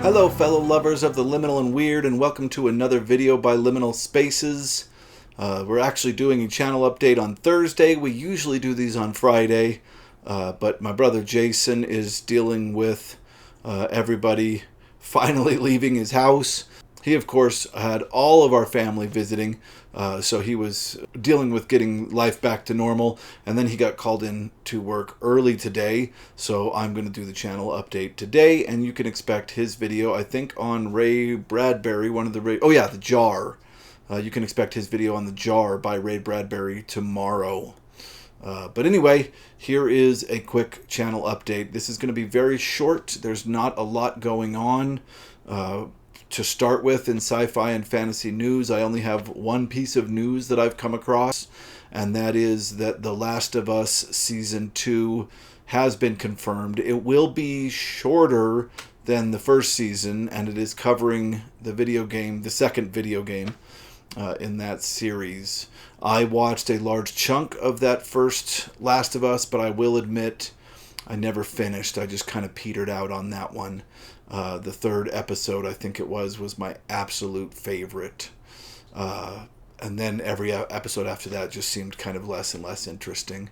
Hello fellow lovers of the liminal and weird, and welcome to another video by Liminal Spaces. We're actually doing a channel update on Thursday. We usually do these on Friday, but my brother Jason is dealing with everybody finally leaving his house. He, of course, had all of our family visiting, so he was dealing with getting life back to normal, and then he got called in to work early today, so I'm going to do the channel update today, and you can expect his video, I think, on Ray Bradbury, The Jar. You can expect his video on The Jar by Ray Bradbury tomorrow. But anyway, here is a quick channel update. This is going to be very short. There's not a lot going on. To start with, in sci-fi and fantasy news, I only have one piece of news that I've come across, and that is that The Last of Us Season 2 has been confirmed. It will be shorter than the first season, and it is covering the second video game in that series. I watched a large chunk of that first Last of Us, but I will admit I never finished. I just kind of petered out on that one. The third episode, I think it was my absolute favorite. And then every episode after that just seemed kind of less and less interesting.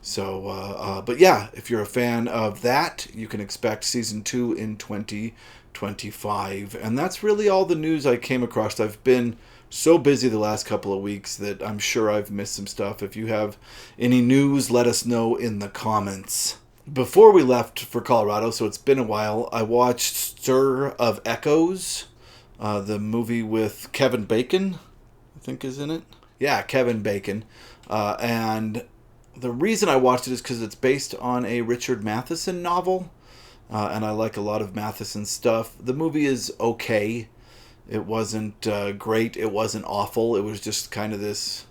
So, but yeah, if you're a fan of that, you can expect Season 2 in 2025. And that's really all the news I came across. I've been so busy the last couple of weeks that I'm sure I've missed some stuff. If you have any news, let us know in the comments. Before we left for Colorado, so it's been a while, I watched Stir of Echoes, the movie with Kevin Bacon, I think is in it. Yeah, Kevin Bacon. And the reason I watched it is because it's based on a Richard Matheson novel, and I like a lot of Matheson's stuff. The movie is okay. It wasn't great. It wasn't awful. It was just kind of this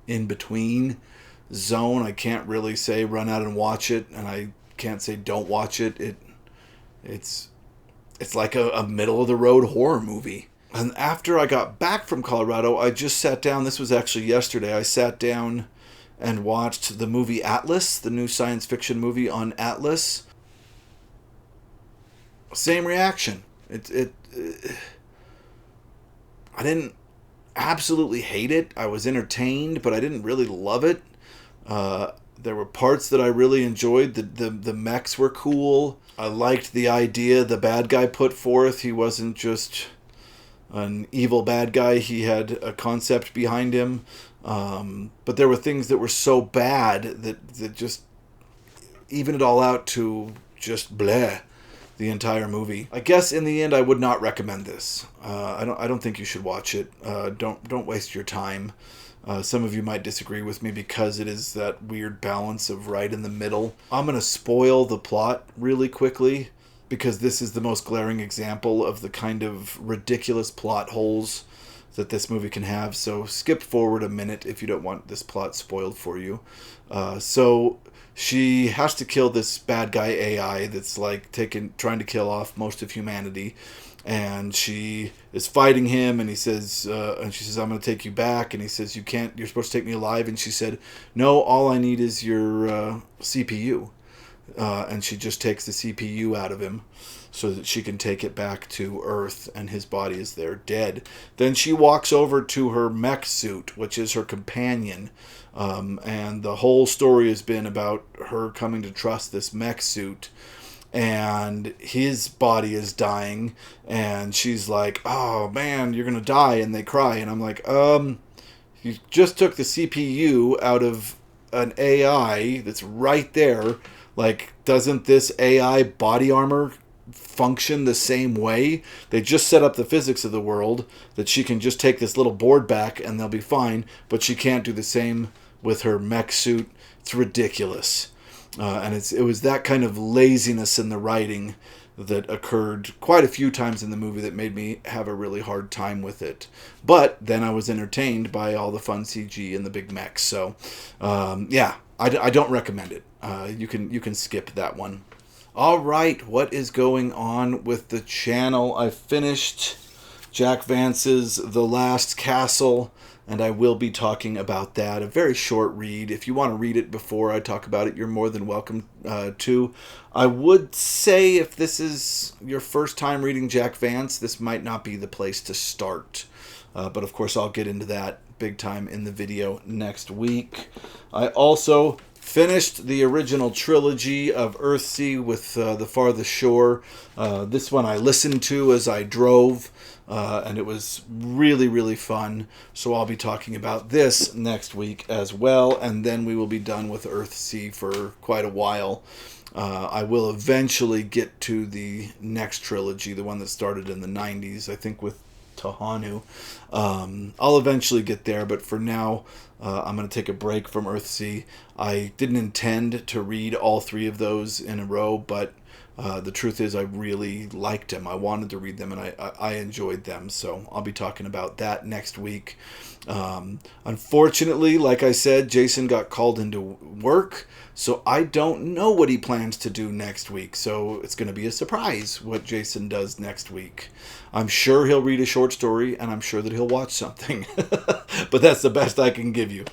in-between zone. I can't really say run out and watch it, and I can't say don't watch it. It's like a middle of the road horror movie. And after I got back from Colorado, I just sat down. This was actually yesterday. I sat down and watched the movie Atlas, the new science fiction movie on Atlas. Same reaction. I didn't absolutely hate it. I was entertained, but I didn't really love it. There were parts that I really enjoyed. The mechs were cool. I liked the idea the bad guy put forth. He wasn't just an evil bad guy. He had a concept behind him. But there were things that were so bad that just even it all out to just bleh the entire movie. I guess in the end I would not recommend this. I don't think you should watch it. Don't waste your time. Some of you might disagree with me because it is that weird balance of right in the middle. I'm going to spoil the plot really quickly because this is the most glaring example of the kind of ridiculous plot holes that this movie can have. So skip forward a minute if you don't want this plot spoiled for you. So she has to kill this bad guy AI that's like trying to kill off most of humanity. And she is fighting him, and he says, and she says, "I'm going to take you back." And he says, "You can't. You're supposed to take me alive." And she said, "No, all I need is your CPU." And she just takes the CPU out of him so that she can take it back to Earth, and his body is there dead. Then she walks over to her mech suit, which is her companion, and the whole story has been about her coming to trust this mech suit. And his body is dying, and she's like, "Oh man, you're gonna die," and they cry, and I'm like, you just took the CPU out of an AI that's right there. Like, doesn't this AI body armor function the same way? They just set up the physics of the world that she can just take this little board back and they'll be fine, but she can't do the same with her mech suit. It's ridiculous. And it was that kind of laziness in the writing that occurred quite a few times in the movie that made me have a really hard time with it. But then I was entertained by all the fun CG and the big mechs. So, yeah, I don't recommend it. You can skip that one. All right, what is going on with the channel? I finished Jack Vance's The Last Castle, and I will be talking about that. A very short read. If you want to read it before I talk about it, you're more than welcome to. I would say if this is your first time reading Jack Vance, this might not be the place to start. But of course, I'll get into that big time in the video next week. I also finished the original trilogy of Earthsea with The Farthest Shore. This one I listened to as I drove, and it was really, really fun. So I'll be talking about this next week as well, and then we will be done with Earthsea for quite a while. I will eventually get to the next trilogy, the one that started in the 90s, I think with Tahanu. I'll eventually get there, but for now, I'm going to take a break from Earthsea. I didn't intend to read all three of those in a row, but the truth is I really liked them. I wanted to read them, and I enjoyed them, so I'll be talking about that next week. Unfortunately, like I said, Jason got called into work, so I don't know what he plans to do next week, so it's going to be a surprise what Jason does next week. I'm sure he'll read a short story, and I'm sure that he'll watch something, but that's the best I can give you.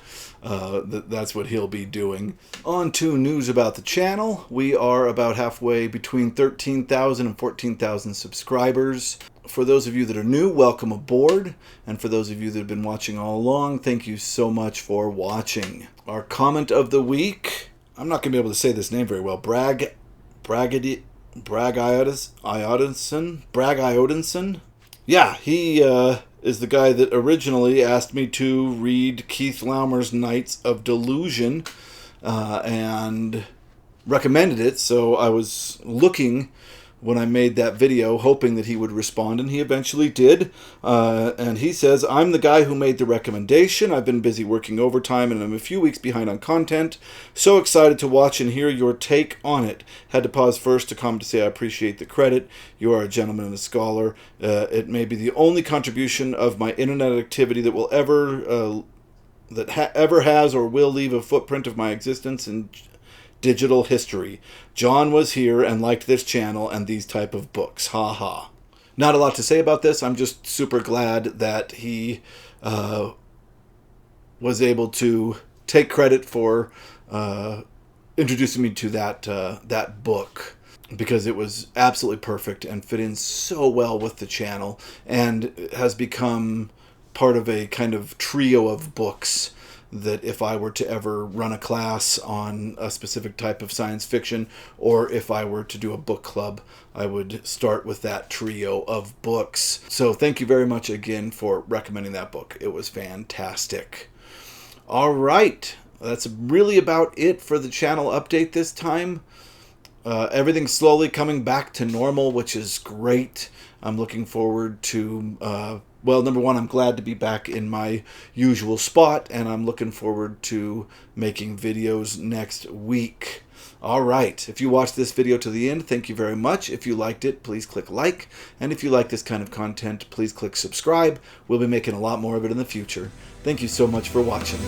That's what he'll be doing. On to news about the channel. We are about halfway between 13,000 and 14,000 subscribers. For those of you that are new, welcome aboard. And for those of you that have been watching all along, thank you so much for watching. Our comment of the week, I'm not going to be able to say this name very well, Bragg Iodinson. Yeah, he is the guy that originally asked me to read Keith Laumer's Nights of Delusion and recommended it. So I was looking when I made that video, hoping that he would respond, and he eventually did. And he says, I'm the guy who made the recommendation. I've been busy working overtime, and I'm a few weeks behind on content. So excited to watch and hear your take on it. Had to pause first to comment to say I appreciate the credit. You are a gentleman and a scholar. It may be the only contribution of my internet activity that will ever has or will leave a footprint of my existence in digital history. John was here and liked this channel and these type of books. Ha ha. Not a lot to say about this. I'm just super glad that he was able to take credit for introducing me to that book, because it was absolutely perfect and fit in so well with the channel and has become part of a kind of trio of books that if I were to ever run a class on a specific type of science fiction, or if I were to do a book club, I would start with that trio of books. So thank you very much again for recommending that book. It was fantastic. All right, that's really about it for the channel update this time. Everything's slowly coming back to normal, which is great. I'm looking forward to well, number one, I'm glad to be back in my usual spot, and I'm looking forward to making videos next week. All right, if you watched this video to the end, thank you very much. If you liked it, please click like, and if you like this kind of content, please click subscribe. We'll be making a lot more of it in the future. Thank you so much for watching.